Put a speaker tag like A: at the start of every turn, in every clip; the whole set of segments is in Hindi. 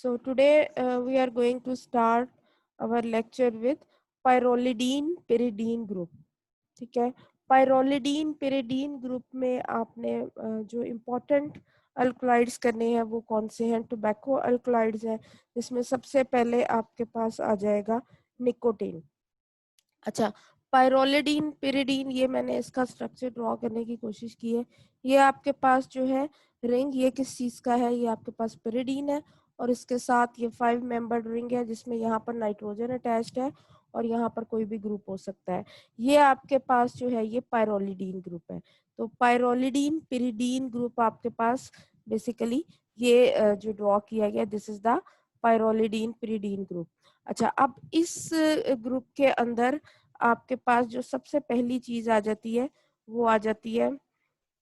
A: So today we are going to start our lecture with pyrrolidine pyridine group. ठीक है, पायरोलिडीन pyridine ग्रुप में आपने जो इम्पोर्टेंट अल्कलाइड्स करने हैं वो कौन से हैं? टोबैको अल्कलाइड्स हैं, जिसमें सबसे पहले आपके पास आ जाएगा निकोटीन। अच्छा, पायरोलिडीन pyridine, ये मैंने इसका स्ट्रक्चर ड्रॉ करने की कोशिश की है। ये आपके पास जो है रिंग, ये किस चीज का है? ये आपके पास pyridine है और इसके साथ ये 5 मेंबर्ड रिंग है जिसमें यहाँ पर नाइट्रोजन अटैच्ड है और यहाँ पर कोई भी ग्रुप हो सकता है। ये आपके पास जो है ये पायरोलिडीन ग्रुप है। तो पायरोलिडीन pyridine ग्रुप आपके पास बेसिकली ये जो ड्रॉ किया गया, this is the pyrrolidine pyridine group. अच्छा, अब इस ग्रुप के अंदर आपके पास जो सबसे पहली चीज आ जाती है वो आ जाती है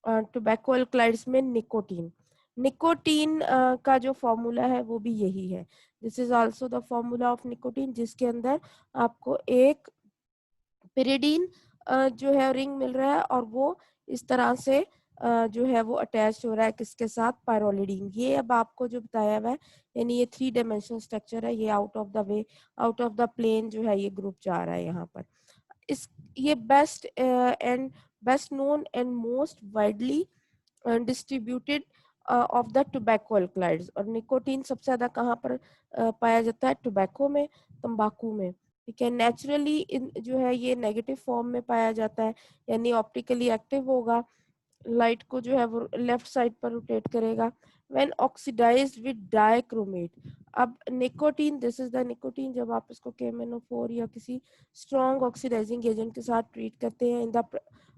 A: टोबैको अल्कलाइड्स में निकोटीन। निकोटीन का जो फॉर्मूला है वो भी यही है। This is also the formula of nicotine, जिसके अंदर आपको एक pyridine जो है रिंग मिल रहा है और वो इस तरह से जो है वो अटैच हो रहा है किसके साथ? पायरोलिडीन। ये अब आपको जो बताया हुआ है, यानी ये 3 डायमेंशनल स्ट्रक्चर है, ये out of the way, out of the plane जो है ये ग्रुप जा रहा है यहाँ पर। इस ये best known and most widely distributed of the tobacco alkaloids. और निकोटीन सबसे ज्यादा कहाँ पर पाया जाता है? टोबैको में, तंबाकू में। ठीक है, नेचुरली इन जो है ये नेगेटिव फॉर्म में पाया जाता है, यानी ऑप्टिकली एक्टिव होगा, लाइट को जो है वो लेफ्ट साइड पर रोटेट करेगा। When oxidized with dichromate. अब nicotine, this is the nicotine, जब आप इसको KMnO4 या किसी स्ट्रॉन्ग ऑक्सीडाइजिंग एजेंट के साथ ट्रीट करते हैं, इन द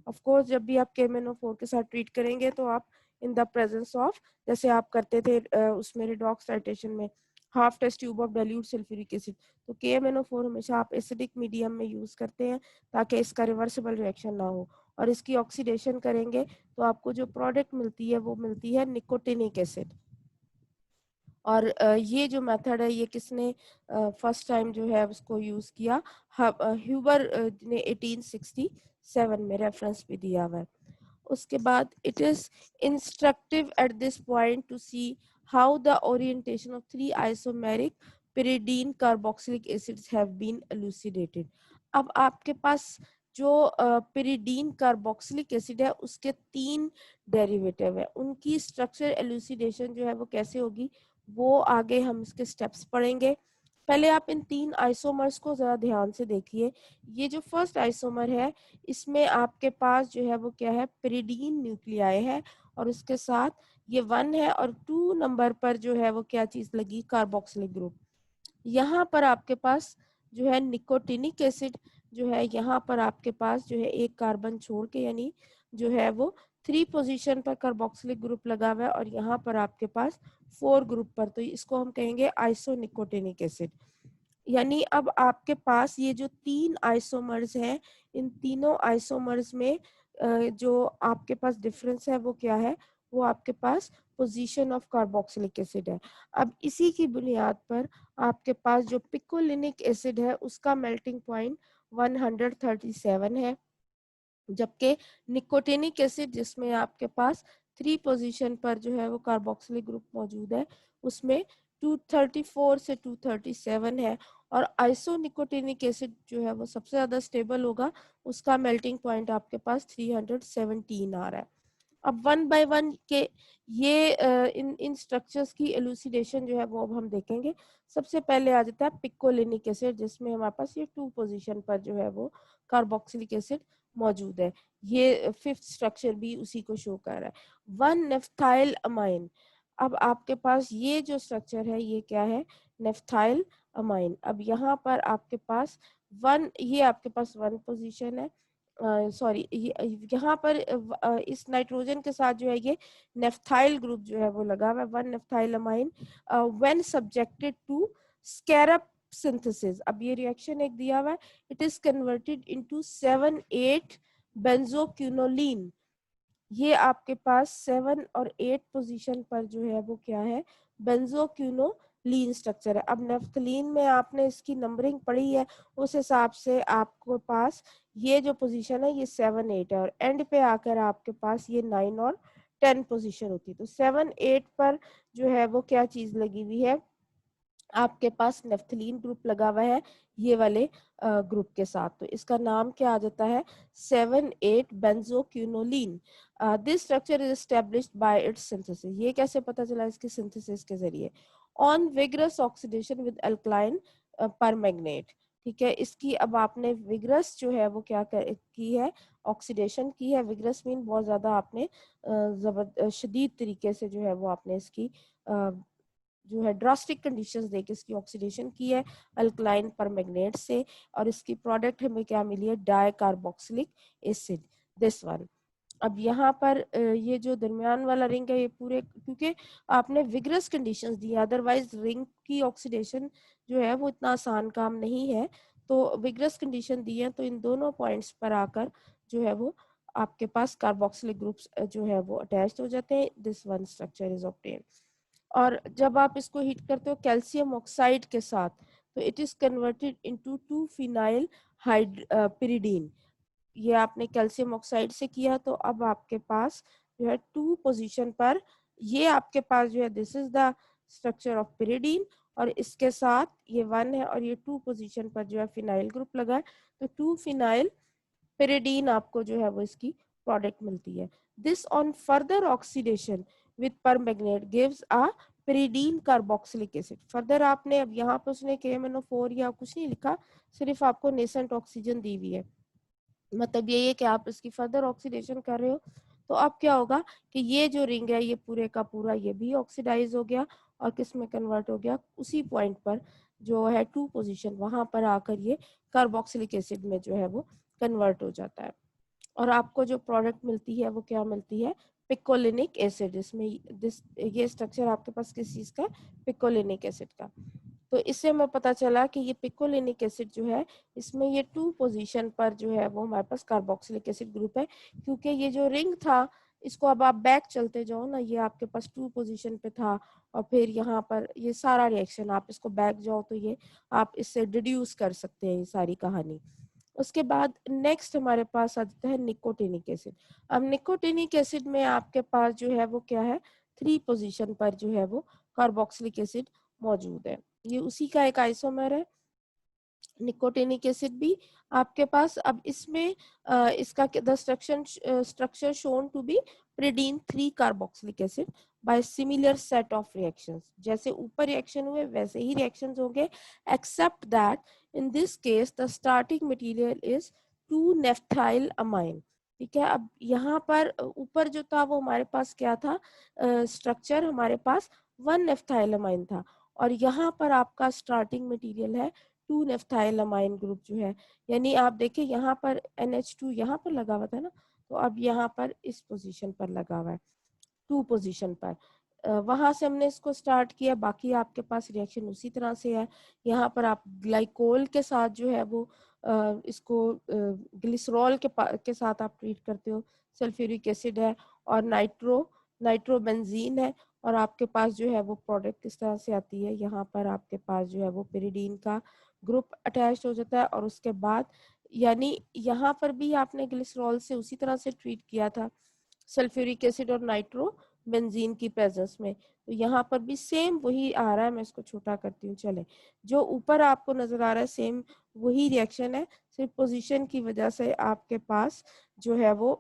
A: ऑफ कोर्स जब भी आप KMnO4 के साथ ट्रीट करेंगे तो आप इन द प्रेजेंस ऑफ, जैसे आप करते थे उसमें रिडॉक्स टाइट्रेशन में, half test tube of dilute sulphuric acid, तो KMnO4 हमेशा आप एसिडिक मीडियम में यूज करते हैं ताकि इसका रिवर्सिबल रिएक्शन ना हो, और इसकी ऑक्सीडेशन करेंगे तो आपको जो प्रोडक्ट मिलती है वो मिलती है निकोटिनिक एसिड। और ये जो मेथड है ये किसने फर्स्ट टाइम जो है उसको यूज किया? ह्यूबर ने 1867 में, रेफरेंस भी दिया हुआ है। उसके बाद it is instructive at this point two see how the orientation of 3 isomeric pyridine carboxylic acids have been elucidated। अब आपके पास जो pyridine carboxylic acid है उसके 3 डेरिवेटिव है, उनकी स्ट्रक्चर एलुसिडेशन जो है वो कैसे होगी वो आगे हम इसके स्टेप्स पढ़ेंगे। पहले आप इन 3 आइसोमर्स को जरा ध्यान से देखिए। ये जो फर्स्ट आइसोमर है इसमें आपके पास जो है वो क्या है? pyridine न्यूक्लियाई है और उसके साथ ये 1 है और 2 नंबर पर जो है वो क्या चीज लगी? Carboxylic group. यहाँ पर आपके पास जो है निकोटिनिक एसिड जो है, यहाँ पर आपके पास जो है एक कार्बन छोड़ के, यानी जो है वो 3 पोजीशन पर कार्बोक्सिलिक ग्रुप लगा हुआ है और यहाँ पर आपके पास 4 ग्रुप पर, तो इसको हम कहेंगे आइसोनिकोटिनिक एसिड। यानी अब आपके पास ये जो 3 आइसोमर्स हैं, इन तीनों आइसोमर्स में जो आपके पास डिफरेंस है वो क्या है? वो आपके पास पोजीशन ऑफ कार्बोक्सिलिक एसिड है। अब इसी की बुनियाद पर आपके पास जो पिकोलिनिक एसिड है उसका मेल्टिंग पॉइंट 137 है, जबकि निकोटिनिक एसिड जिसमें आपके पास 3 पोजीशन पर जो है वो कार्बोक्सिलिक ग्रुप मौजूद है उसमें 234 से 237 है, और आइसोनिकोटिनिक एसिड जो है वो सबसे ज्यादा स्टेबल होगा, उसका मेल्टिंग पॉइंट आपके पास 317 आ रहा है। अब 1 बाय 1 के ये इन स्ट्रक्चर्स की एलुसिडेशन जो है वो अब हम देखेंगे। सबसे पहले आ जाता है पिकोलिनिक एसिड, जिसमें हमारे पास ये 2 पोजीशन पर जो है वो कार्बोक्सिलिक एसिड मौजूद है। ये 5th स्ट्रक्चर भी उसी को शो कर रहा है, 1 नेफ्थाइल अमाइन। अब आपके पास ये जो स्ट्रक्चर है ये क्या है? नेफ्थाइल अमाइन। अब यहाँ पर आपके पास 1, ये आपके पास 1 पोजीशन है, सॉरी यहाँ पर इस नाइट्रोजन के साथ जो है ये नेफ्थाइल ग्रुप जो है वो लगा हुआ है, 1 naphthyl amine when subjected to Skraup synthesis. अब ये रिएक्शन एक दिया हुआ है, it is converted into 7,8 benzoquinoline. ये आपके पास 7 और 8 पोजीशन पर जो है वो क्या है? बेंजोक्विनोलीन स्ट्रक्चर है। अब नेफ्थलीन में आपने इसकी नंबरिंग पढ़ी है, उस हिसाब से आपको पास ये जो पोजीशन है ये 7 8 है और एंड पे आकर आपके पास ये 9 और 10 पोजीशन होती है। तो 7 8 पर जो है वो क्या चीज लगी हुई है? आपके पास नेफ्थलीन ग्रुप लगा हुआ है ये वाले ग्रुप के साथ, तो इसका नाम क्या आ जाता है 7,8 benzoquinoline. This structure is established by its synthesis. ये कैसे पता चला? इसके सिंथेसिस के जरिए। On vigorous oxidation with alkaline permanganate. ठीक है, इसकी अब आपने विग्रस जो है वो क्या की है, ऑक्सीडेशन की है। विग्रस मीन बहुत ज्यादा आपने शदीद तरीके से जो है वो आपने इसकी जो है ड्रास्टिक कंडीशंस देके इसकी ऑक्सीडेशन की है अल्कलाइन परमैंगनेट से, और इसकी प्रोडक्ट हमें क्या मिली है, di carboxylic acid, this one. अब यहाँ पर ये जो दरमियान वाला रिंग है ये पूरे, क्योंकि आपने विग्रस कंडीशंस दी, अदरवाइज रिंग की ऑक्सीडेशन जो है वो इतना आसान काम नहीं है, तो विग्रस कंडीशन दी है, तो इन दोनों पॉइंट्स पर आकर जो है वो आपके पास कार्बोक्सिलिक ग्रुप्स जो है वो अटैच्ड हो जाते हैं। This one structure is obtained. और जब आप इसको हीट करते हो कैल्शियम ऑक्साइड के साथ, तो it is converted into 2 phenyl pyridine. ये आपने कैल्शियम ऑक्साइड से किया, तो अब आपके पास जो है 2 पोजीशन पर ये आपके पास जो है this is the structure of pyridine, और इसके साथ ये 1 है और ये 2 पोजीशन पर जो है फिनाइल ग्रुप लगा है, तो 2 फिनाइल पिरिडीन आपको जो है वो इसकी प्रोडक्ट मिलती है। This on further oxidation with permanganate gives a pyridine carboxylic acid. Further आपने अब यहाँ पे उसने KMnO4 या कुछ नहीं लिखा, सिर्फ आपको नेसेंट ऑक्सीजन दी हुई है, मतलब यही है कि आप इसकी फर्दर ऑक्सीडेशन कर रहे हो, तो अब क्या होगा कि ये जो रिंग है ये पूरे का पूरा ये भी ऑक्सीडाइज हो गया और किस में कन्वर्ट हो गया, उसी पॉइंट पर जो है 2 पोजीशन वहां पर आकर ये कार्बोक्सिलिक एसिड में जो है वो कन्वर्ट हो जाता है, और आपको जो प्रोडक्ट मिलती है वो क्या मिलती है, पिकोलिनिक एसिड। इसमें ये स्ट्रक्चर आपके पास किस चीज का, पिकोलिनिक एसिड का। तो इससे हमें पता चला कि ये पिकोलिनिक एसिड जो है इसमें ये 2 पोजीशन पर जो है वो हमारे पास कार्बोक्सिलिक एसिड ग्रुप है, क्योंकि ये जो रिंग था इसको अब आप बैक चलते जाओ ना, ये आपके पास 2 पोजीशन पे था, और फिर यहाँ पर ये सारा रिएक्शन आप इसको बैक जाओ तो ये आप इससे डिड्यूस कर सकते हैं ये सारी कहानी। उसके बाद नेक्स्ट हमारे पास आ जाता है निकोटिनिक एसिड। अब निकोटिनिक एसिड में आपके पास जो है वो क्या है, 3 पोजीशन पर जो है वो कार्बोक्सिलिक एसिड मौजूद है। ये उसी का एक आइसोमर है निकोटिनिक एसिड भी आपके पास। अब इसमें इसका the structure shown to be pyridine 3 carboxylic acid by similar set of reactions. जैसे ऊपर रिएक्शन हुए वैसे ही रिएक्शंस होंगे, except that in this case the starting material is 2 naphthyl amine. ठीक है, अब यहाँ पर ऊपर जो था वो हमारे पास क्या था, स्ट्रक्चर हमारे पास 1 नेफ्थाइल अमाइन था, और यहाँ पर आपका स्टार्टिंग मटेरियल है 2 नेफ्थाइलमाइन ग्रुप जो है, यानी आप देखिए यहाँ पर NH2 यहाँ पर लगा हुआ था ना, तो अब यहाँ पर इस पोजीशन पर लगा हुआ है 2 पोजीशन पर। वहां से हमने इसको स्टार्ट किया, बाकी आपके पास रिएक्शन उसी तरह से है। यहाँ पर आप ग्लाइकोल के साथ जो है वो इसको ग्लिसरॉल के साथ आप ट्रीट करते हो, सल्फ्यूरिक एसिड है और नाइट्रोबेंजीन है, और आपके पास जो है वो प्रोडक्ट किस तरह से आती है, यहाँ पर आपके पास जो है वो पिरिडीन का ग्रुप अटैच हो जाता है, और उसके बाद यानी यहाँ पर भी आपने ग्लिसरॉल से उसी तरह से ट्रीट किया था सल्फ्यूरिक एसिड और नाइट्रो बेंजीन की प्रेजेंस में, तो यहाँ पर भी सेम वही आ रहा है। मैं इसको छोटा करती हूँ, चले जो ऊपर आपको नजर आ रहा है सेम वही रिएक्शन है, सिर्फ पोजीशन की वजह से आपके पास जो है वो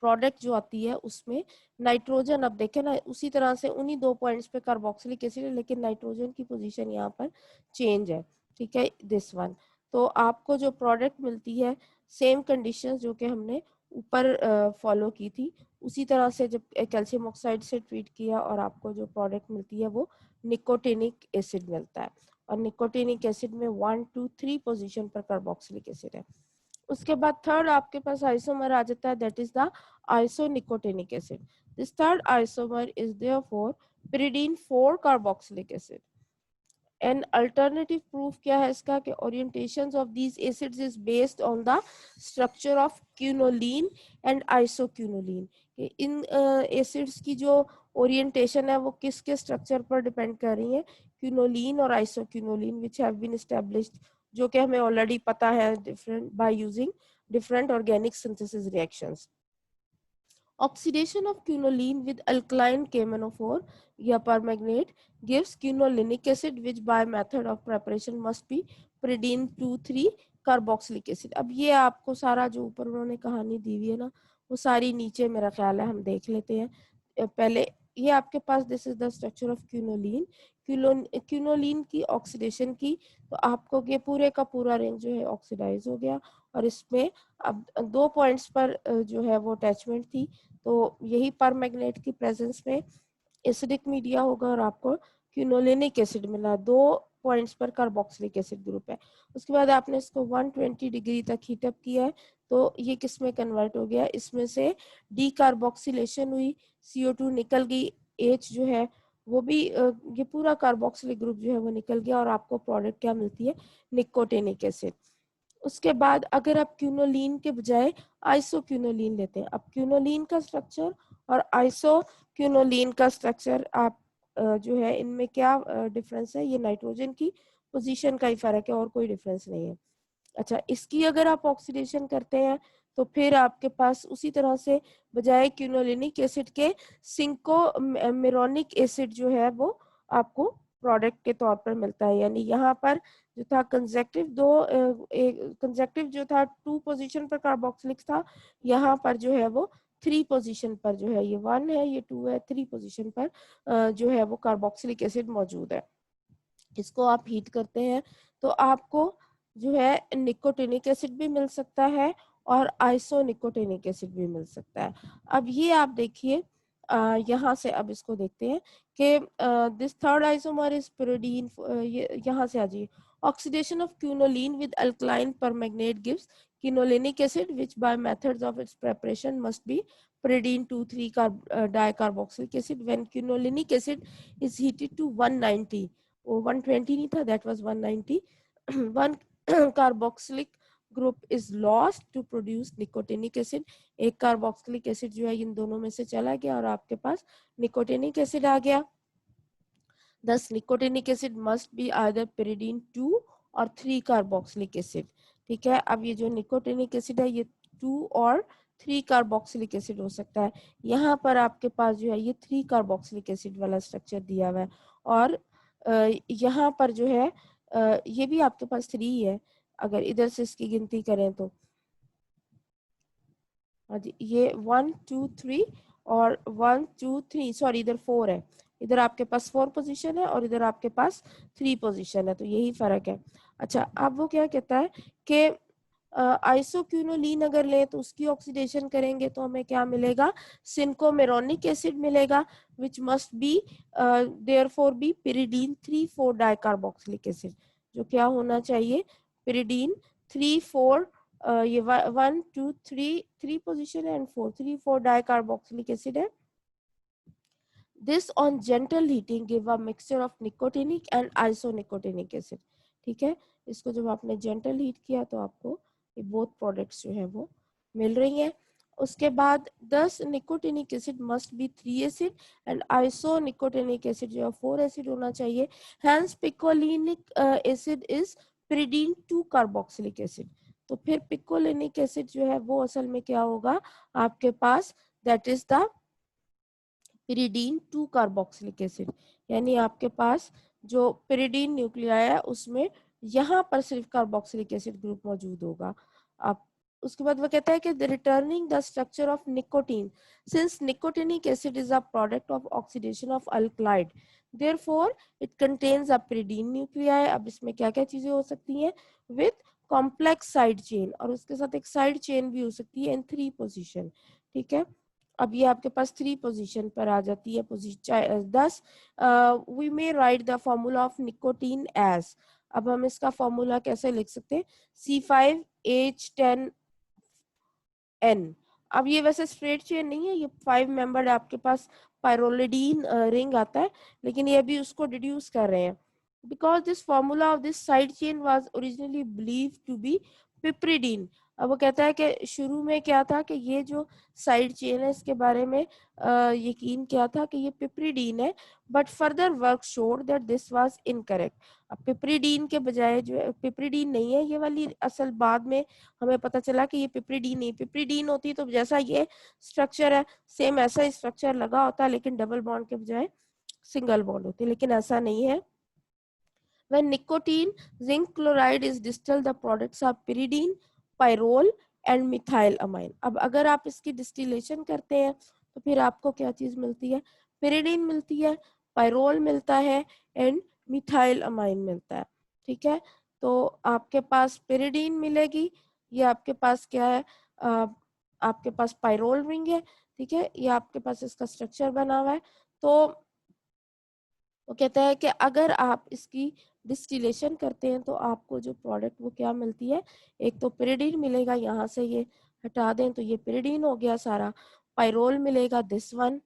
A: प्रोडक्ट जो आती है उसमें नाइट्रोजन, अब देखें ना उसी तरह से उन्हीं 2 पॉइंट्स पे कार्बोक्सिलिक एसिड है, लेकिन नाइट्रोजन की पोजीशन यहाँ पर चेंज है। ठीक है, दिस वन। तो आपको जो प्रोडक्ट मिलती है सेम कंडीशंस जो कि हमने ऊपर फॉलो की थी, उसी तरह से जब कैल्शियम ऑक्साइड से ट्रीट किया, और आपको जो प्रोडक्ट मिलती है वो निकोटिनिक एसिड मिलता है, और निकोटिनिक एसिड में 1 2 3 पोजीशन पर कार्बोक्सिलिक एसिड है। उसके बाद थर्ड आपके पास आइसोमर आ जाता है, that is the isonicotinic acid. This third isomer is therefore pyridine 4 carboxylic acid। An alternative proof क्या है इसका कि orientations of these acids is based on the structure of quinoline and isoquinoline. इन एसिड्स की जो ओरिएंटेशन है वो किसके स्ट्रक्चर पर डिपेंड कर रही है, क्यूनोलिन और isoquinoline, which have been established, जो कि हमें ऑलरेडी पता है different by using different organic synthesis reactions. Oxidation of quinoline with alkaline KMnO4 या permanganate gives quinolinic acid, which by method of preparation must be pyridine 2,3 carboxylic acid. अब ये आपको सारा जो ऊपर उन्होंने कहानी दी हुई है ना, वो सारी नीचे मेरा ख्याल है हम देख लेते हैं। पहले ये आपके पास this is the structure of quinoline. Quinoline की ऑक्सीडेशन की तो आपको ये पूरे का पूरा रिंग जो है ऑक्सीडाइज हो गया, और इसमें अब 2 पॉइंट्स पर जो है वो अटैचमेंट थी, तो यही परमैग्नेट की प्रेजेंस में एसिडिक मीडिया होगा और आपको क्विनोलिनिक एसिड मिला। 2 पॉइंट्स पर कार्बोक्सिलिक एसिड ग्रुप है। उसके बाद आपने इसको 120 डिग्री तक हीटअप किया है, तो ये किस में कन्वर्ट हो गया, इसमें से डीकार्बोक्सिलेशन हुई, CO2 निकल गई, H जो है वो भी ये पूरा कार्बोक्सिलिक ग्रुप जो है वो निकल गया, और आपको प्रोडक्ट क्या मिलती है, निकोटिनिक एसिड। उसके बाद अगर आप क्यूनोलिन के बजाय आइसोक्यूनोलिन लेते हैं, अब क्यूनोलिन का स्ट्रक्चर और आइसोक्यूनोलिन का स्ट्रक्चर आप जो है इनमें क्या डिफरेंस है, ये नाइट्रोजन की पोजीशन का ही फर्क है और कोई डिफरेंस नहीं है। अच्छा, इसकी अगर आप ऑक्सीडेशन करते हैं तो फिर आपके पास उसी तरह से बजाय क्यूनोलिनिक एसिड के सिंको मिरोनिक एसिड जो है वो आपको प्रोडक्ट के तौर पर मिलता है। यानी यहाँ पर जो था कंजेक्टिव कंजेक्टिव जो था 2 पोजीशन पर कार्बोक्सिलिक था, यहाँ पर जो है वो 3 पोजीशन पर जो है, ये 1 है ये 2 है, 3 पोजीशन पर जो है वो कार्बोक्सिलिक एसिड मौजूद है। इसको आप हीट करते हैं तो आपको जो है निकोटिनिक एसिड भी मिल सकता है और आइसोनिकोटिनिक एसिड भी मिल सकता है। अब ये आप देखिए यहाँ से अब इसको देखते हैं कि this third isomer is pyridine। यहाँ से आ जाइए, oxidation of quinoline with alkaline परमैग्नेट gives quinolinic acid, which by methods of its preparation must be pyridine 2,3 dicarboxylic acid। When quinolinic acid is heated to 190, वो 120 नहीं था, that was 190, one carboxylic group is lost to produce nicotinic acid। एक कार्बोक्सिलिक एसिड जो है इन दोनों में से चला गया और आपके पास निकोटिनिक एसिड आ गया। Thus nicotinic acid must be either pyridine 2 और 3 कार्बोक्सिलिक एसिड। ठीक है, अब ये जो निकोटिनिक एसिड है ये 2 और 3 कार्बोक्सिलिक एसिड हो सकता है। यहाँ पर आपके पास जो है ये 3 कार्बोक्सिलिक एसिड वाला स्ट्रक्चर दिया हुआ है, और यहाँ पर जो है ये भी आपके पास 3 है अगर इधर से इसकी गिनती करें तो। हाँ जी, ये 1 2 3 और 1 2 3, सॉरी इधर 4 है, इधर आपके पास 4 पोजीशन है और इधर आपके पास 3 पोजीशन है, तो यही फर्क है। अच्छा, अब वो क्या कहता है कि आइसोक्यूनोलिन अगर ले तो उसकी ऑक्सीडेशन करेंगे तो हमें क्या मिलेगा, सिंकोमेरोनिक एसिड मिलेगा, which must be therefore be pyridine 3,4 dicarboxylic acid, जो क्या होना चाहिए, pyridine 3,4 ये 1 2 3 पोजीशन है एंड 4 डाइकार्बोक्सिलिक एसिड है। This on gentle heating give a mixture of nicotinic and isonicotinic acid। ठीक है, इसको जब आपने जेंटल हीट किया तो आपको ये बोथ प्रोडक्ट्स जो है वो मिल रही हैं। उसके बाद 10 nicotinic acid must be 3 acid and isonicotinic acid जो है 4 एसिड होना चाहिए। Hence picolinic acid is pyridine 2 carboxylic acid. तो फिर पिकोलिनिक एसिड जो है वो असल में क्या होगा आपके पास, that is the pyridine 2 carboxylic acid. यानी आपके पास जो pyridine न्यूक्लियाई है उसमें यहाँ पर सिर्फ कार्बोक्सिलिक एसिड ग्रुप मौजूद होगा। आप उसके बाद वो कहता है कि returning the structure of nicotine, since nicotinic acid is a product of oxidation of alkaloid, therefore it contains a pyridine nuclei. अब इसमें क्या क्या चीजें हो सकती हैं, विद कॉम्प्लेक्स साइड चेन, और उसके साथ एक साइड चेन भी हो सकती है इन 3 पोजीशन। ठीक है, अब ये आपके पास 3 पोजीशन पर आ जाती है position 10। We may write the formula of nicotine as, अब हम इसका फॉर्मूला कैसे लिख सकते हैं, C5H10N। अब ये वैसे स्ट्रेट चेन नहीं है, ये 5 मेंबर्ड आपके पास पायरोलिडीन रिंग आता है, लेकिन ये अभी उसको डिड्यूस कर रहे हैं। Because this formula of this side chain was originally believed to be piperidine, अब वो कहता है कि शुरू में क्या था कि ये जो साइड चेन है इसके बारे में यकीन क्या था कि ये पिपरीडीन है, but further work showed that this was incorrect. अब पिपरीडीन के बजाय जो है पिपरीडीन नहीं है ये वाली, असल बाद में हमें पता चला कि ये पिपरीडीन नहीं, पिपरीडीन होती तो जैसा ये स्ट्रक्चर है सेम ऐसा स्ट्रक्चर लगा होता, लेकिन डबल बॉन्ड के बजाय सिंगल बॉन्ड होती, लेकिन ऐसा नहीं है। When nicotine zinc chloride is distilled, the products are pyridine, pyrrole and methylamine. अब अगर आप इसकी डिस्टिलेशन करते हैं तो फिर आपको क्या चीज मिलती है, pyridine मिलती है, pyrrole मिलता है एंड methylamine मिलता है। ठीक है, तो आपके पास pyridine मिलेगी, ये आपके पास क्या है, आपके पास pyrrole रिंग है। ठीक है, ये आपके पास इसका स्ट्रक्चर बना हुआ है। तो वो कहता है कि अगर आप इसकी डिस्टिलेशन करते हैं तो आपको जो प्रोडक्ट वो क्या मिलती है, एक तो पिरिडीन मिलेगा, यहाँ से ये हटा दें तो ये पिरिडीन हो गया सारा, पायरोल मिलेगा दिस वन,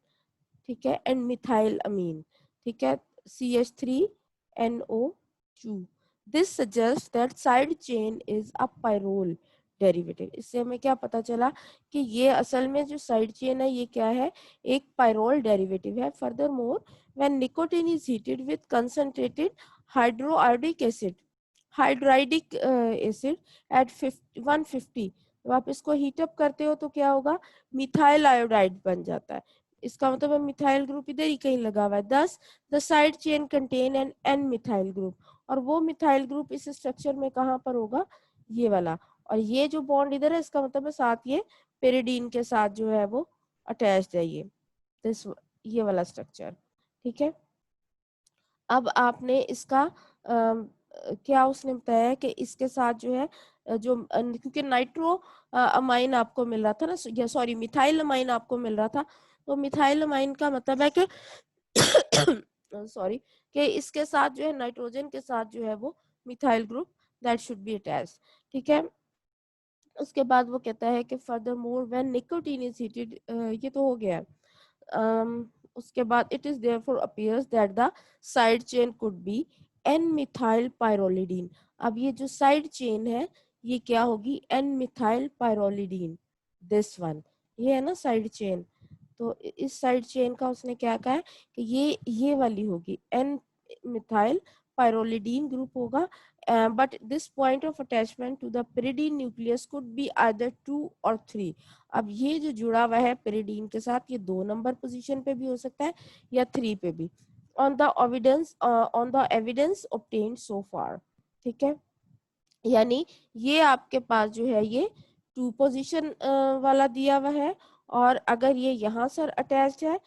A: ठीक है, एंड मिथाइल अमीन, ठीक है, CH3NO2। This suggest that side chain is a pyrrole derivative. इससे हमें क्या पता चला कि ये असल में जो साइड चेन है ये क्या है, एक पायरोल डेरिवेटिव है। Furthermore, when nicotine is heated with concentrated hydroiodic acid, hydriodic acid at 150, जब आप इसको हीटअप करते हो तो क्या होगा, मिथाइल आयोडाइड बन जाता है। इसका मतलब है मिथाइल ग्रुप इधर ही कहीं लगा हुआ है। 10 the side chain contain an N methyl group, और वो मिथाइल ग्रुप इस स्ट्रक्चर में कहाँ पर होगा, ये वाला, और ये जो बॉन्ड इधर है इसका मतलब है साथ ये पेरिडीन के साथ जो है वो अटैच्ड है, ये वाला स्ट्रक्चर। ठीक है, अब आपने इसका क्या उसने बताया कि इसके साथ जो है क्योंकि नाइट्रो अमाइन आपको मिल रहा था ना, या सॉरी मिथाइल अमाइन आपको मिल रहा था, तो मिथाइल अमाइन का मतलब है कि सॉरी कि इसके साथ जो है नाइट्रोजन के साथ जो है वो methyl group that should be attached. ठीक है, उसके बाद वो कहता है कि furthermore when nicotine is heated, ये तो हो गया। उसके बाद it is therefore appears that the side chain could be N methyl pyrrolidine. अब ये जो साइड चेन है ये क्या होगी, N methyl pyrrolidine, this one, ये है ना साइड चेन। तो इस साइड चेन का उसने क्या कहा है कि ये वाली होगी, एन मिथाइल पायरोलिडीन ग्रुप होगा, but this point of attachment to the pyridine nucleus could be either 2 or 3। अब ये जो जुड़ा हुआ है pyridine के साथ ये 2 नंबर पोजीशन पे भी हो सकता है या 3 पे भी, on the evidence obtained so far। ठीक है, यानी ये आपके पास जो है ये 2 पोजीशन वाला दिया हुआ है, और अगर ये यहाँ से अटैच्ड है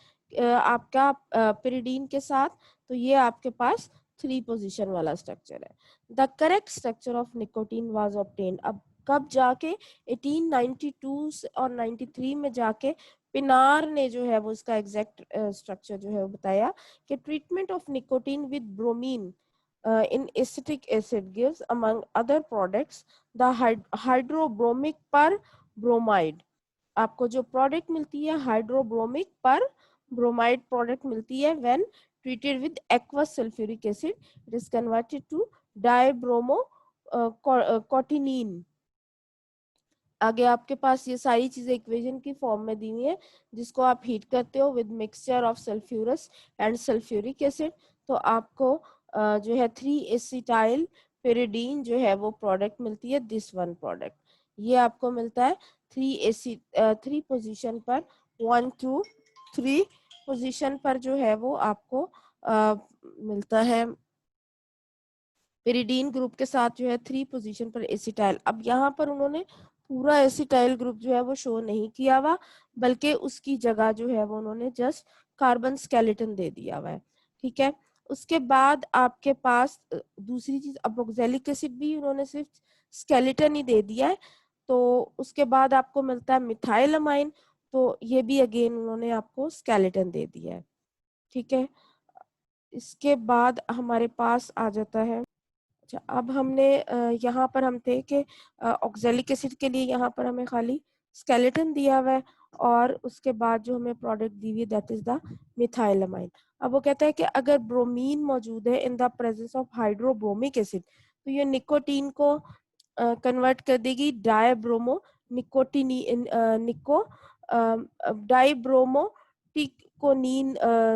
A: आपका pyridine के साथ, तो ये आपके पास 3 पोजीशन वाला स्ट्रक्चर है। The correct structure of nicotine was obtained. अब कब जाके 1892 और 93 में जाके पिनार ने जो है वो इसका एग्जैक्ट स्ट्रक्चर जो है वो बताया कि treatment of nicotine with bromine in acetic acid gives among other products the hydrobromic per bromide। आपको जो प्रोडक्ट मिलती है हाइड्रोब्रोमिक पर ब्रोमाइड प्रोडक्ट मिलती है when treated with aqueous sulphuric acid, it is converted to dibromo cotinine. आगे आपके पास ये सारी चीजें इक्वेशन की फॉर्म में दी हुई है, जिसको आप हीट करते हो with mixture of sulphurous and sulphuric acid, तो आपको जो है 3 एसिटाइल pyridine जो है वो प्रोडक्ट मिलती है, दिस वन प्रोडक्ट, ये आपको मिलता है 3 पोजीशन पर, 1 2 3 पोजीशन पर जो है वो आपको मिलता है पेरिडीन ग्रुप के साथ जो है 3 पोजीशन पर एसिटाइल। अब यहाँ पर उन्होंने पूरा एसिटाइल ग्रुप जो है वो शो नहीं किया हुआ, बल्कि उसकी जगह जो है वो उन्होंने जस्ट कार्बन स्केलेटन दे दिया हुआ है। ठीक है, उसके बाद आपके पास दूसरी चीज अबोक्सेलिक एसिड भी उन्होंने सिर्फ स्केलेटन ही दे दिया है, तो उसके बाद आपको मिलता है मिथाइल अमाइन, तो ये भी अगेन उन्होंने आपको स्केलेटन दे दिया है। ठीक है, इसके बाद हमारे पास आ जाता है, अच्छा अब हमने यहाँ पर हम थे कि ऑक्जेलिक एसिड के लिए यहाँ पर हमें खाली स्केलेटन दिया हुआ है, और उसके बाद जो हमें प्रोडक्ट दी हुई है दैट इज द मिथाइलमाइन। अब वो कहता है कि अगर ब्रोमीन मौजूद है in the presence of hydrobromic acid, तो ये निकोटीन को कन्वर्ट कर देगी डायब्रोमो निकोटिनी निको डाइब्रोमो टिकोनीन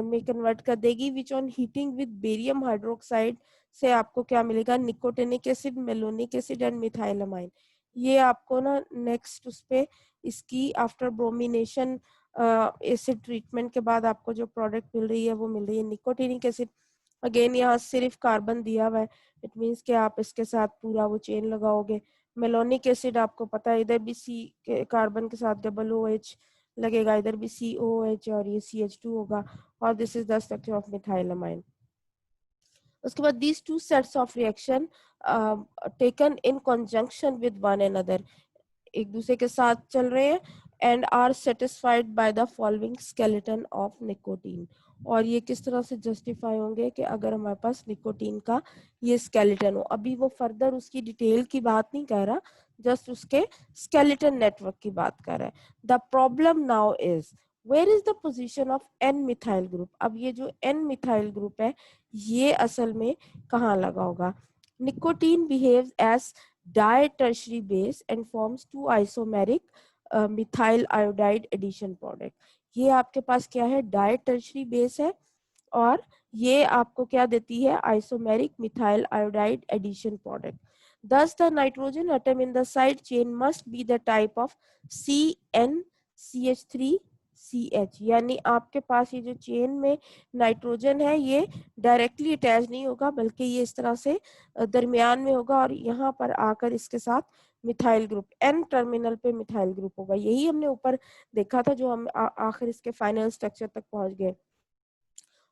A: में कन्वर्ट कर देगी, which on heating with barium hydroxide से आपको क्या मिलेगा, nicotinic acid, malonic acid and methylamine. ये आपको ना नेक्स्ट उस पे इसकी आफ्टर ब्रोमिनेशन एसिड ट्रीटमेंट के बाद आपको जो प्रोडक्ट मिल रही है वो मिल रही है निकोटिनिक एसिड। अगेन यहाँ सिर्फ कार्बन दिया हुआ है, इट मीन्स कि आप इसके साथ पूरा वो चेन लगाओगे। मेलोनिक एसिड आपको पता है इधर भी सी के कार्बन के साथ डबल ओ एच लगेगा, इधर भी सी ओ एच और ये सी एच टू होगा, और this is the structure of methylamine. उसके बाद these two sets of reaction taken in conjunction with one another, एक दूसरे के साथ चल रहे हैं, and are satisfied by the following skeleton of nicotine. और ये किस तरह से जस्टिफाई होंगे कि अगर हमारे पास निकोटीन का ये स्केलेटन हो। अभी वो फर्दर उसकी डिटेल की बात नहीं कर रहा, जस्ट उसके स्केलेटन नेटवर्क की बात कर रहा है। The problem now is where is the position of N methyl group. अब ये जो एन मिथाइल ग्रुप है ये असल में कहाँ लगा होगा। Nicotine behaves as di-tertiary base and forms two isomeric methyl iodide addition product। ये आपके पास क्या है, di-tertiary base है, और ये आपको क्या देती है, isomeric methyl iodide addition product. Thus the nitrogen atom in the side chain must be the type of CnCH3CH, यानी आपके पास ये जो चेन में नाइट्रोजन है ये डायरेक्टली अटैच नहीं होगा, बल्कि ये इस तरह से दरमियान में होगा, और यहाँ पर आकर इसके साथ मिथाइल ग्रुप एन टर्मिनल पे मिथाइल ग्रुप होगा। यही हमने ऊपर देखा था जो हम आखिर इसके फाइनल स्ट्रक्चर तक पहुंच गए।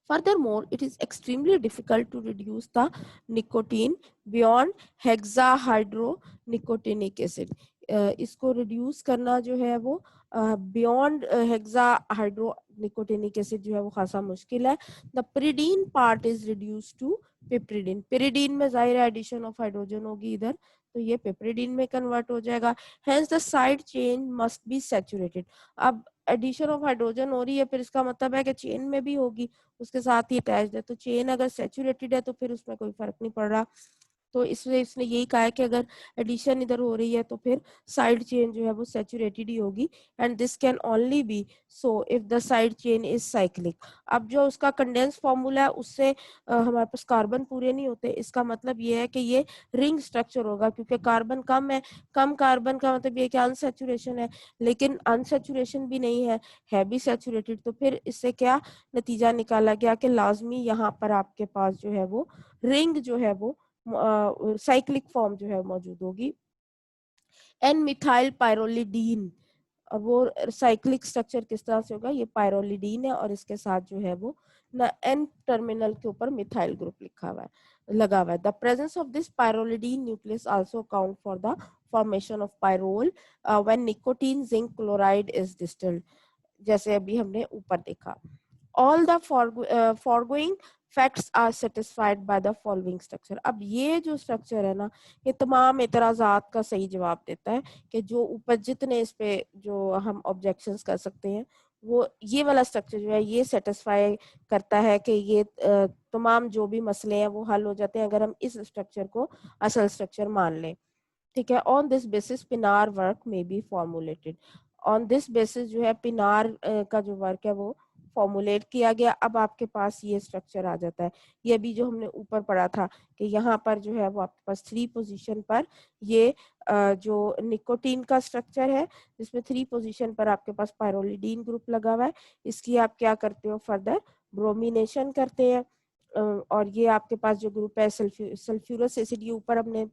A: Furthermore, it is extremely difficult to reduce the nicotine beyond hexahydronicotinic acid। इसको रिड्यूस करना जो है वो बियॉन्ड हेक्साहाइड्रोनिकोटिनिक एसिड जो है वो खासा मुश्किल है। The pyridine part is reduce to piperidine. Pyridine में जाहिर एडिशन ऑफ हाइड्रोजन होगी इधर, तो ये पिप्रिडिन में कन्वर्ट हो जाएगा। Hence the side chain must be saturated. अब एडिशन ऑफ हाइड्रोजन हो रही है, फिर इसका मतलब है कि चेन में भी होगी, उसके साथ ही अटैच्ड है, तो चेन अगर सैचुरेटेड है तो फिर उसमें कोई फर्क नहीं पड़ रहा। तो इसलिए इसने यही कहा है कि अगर एडिशन इधर हो रही है तो फिर साइड चेन जो है वो सैचुरेटेड ही होगी, and this can only be so if the side chain is cyclic. अब जो उसका कंडेंस फॉर्मूला है उससे हमारे पास कार्बन पूरे नहीं होते, इसका मतलब ये है कि ये रिंग स्ट्रक्चर होगा, क्योंकि कार्बन कम है, कम कार्बन का मतलब ये कि अनसैचुरेशन है, लेकिन अनसैचुरेशन भी नहीं है भी सैचुरेटेड। तो फिर इससे क्या नतीजा निकाला गया कि लाजमी यहाँ पर आपके पास जो है वो रिंग जो है वो साइक्लिक फॉर्म जो है मौजूद होगी। एन मिथाइल पायरोलिडीन, अब वो साइक्लिक स्ट्रक्चर किस तरह से होगा, ये पायरोलिडीन है और इसके साथ जो है वो ना एन टर्मिनल के ऊपर मिथाइल ग्रुप लिखा हुआ है, लगा हुआ है। The presence of this pyrrolidine nucleus also account for the formation of pyrrole when nicotine zinc chloride is distilled, जैसे अभी हमने ऊपर देखा। All the foregoing facts are satisfied by the following structure। अब ये जो स्ट्रक्चर है ना, ये तमाम एतराजात का सही जवाब देता है कि जो ऊपर जितने इस पे जो हम ऑब्जेक्शंस कर सकते हैं, वो ये वाला स्ट्रक्चर जो है ये सेटिस्फाई करता है कि ये तमाम जो भी मसले हैं वो हल हो जाते हैं अगर हम इस स्ट्रक्चर को असल स्ट्रक्चर मान लें। ठीक है, ऑन दिस बेसिस पिनार वर्क में B formulated. On this basis जो है पिनार का जो वर्क है वो फॉर्मुलेट किया गया। अब आपके पास ये स्ट्रक्चर आ जाता है, ये अभी जो हमने ऊपर पढ़ा था कि यहाँ पर जो है वो आपके पास 3 पोजीशन पर ये जो निकोटीन का स्ट्रक्चर है, जिसमें 3 पोजीशन पर आपके पास पायरोलिडीन ग्रुप लगा हुआ है। इसकी आप क्या करते हो, फर्दर ब्रोमिनेशन करते हैं, और ये आपके पास जो ग्रुप है सल्फ्यूरस एसिड, ये ऊपर हमने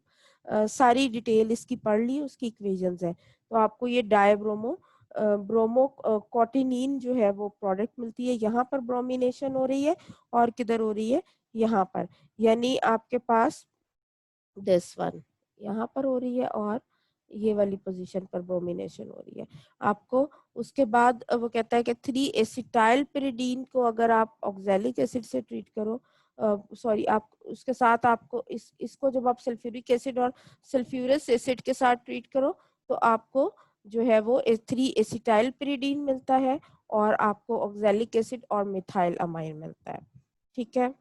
A: सारी डिटेल इसकी पढ़ ली, उसकी इक्वेशंस है। तो आपको ये डायब्रोमो ब्रोमो कोटिनीन जो है वो प्रोडक्ट मिलती है, यहाँ पर ब्रोमिनेशन हो रही है और किधर हो रही है, यहाँ पर, यानी आपके पास दिस वन यहाँ पर हो रही है और ये वाली पोजीशन पर ब्रोमिनेशन हो रही है। आपको उसके बाद वो कहता है कि 3 एसिटाइल पिरिडीन को अगर आप ऑक्सैलिक एसिड से ट्रीट करो, सॉरी आप उसके साथ आपको इसको जब आप सल्फ्यूरिक एसिड और सल्फ्यूरस एसिड के साथ ट्रीट करो तो आपको जो है वो 3 एसिटाइल पिरिडीन मिलता है और आपको ऑक्सैलिक एसिड और मिथाइल अमाइन मिलता है। ठीक है,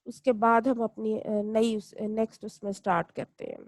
A: उसके बाद हम अपनी नई नेक्स्ट उसमें स्टार्ट करते हैं।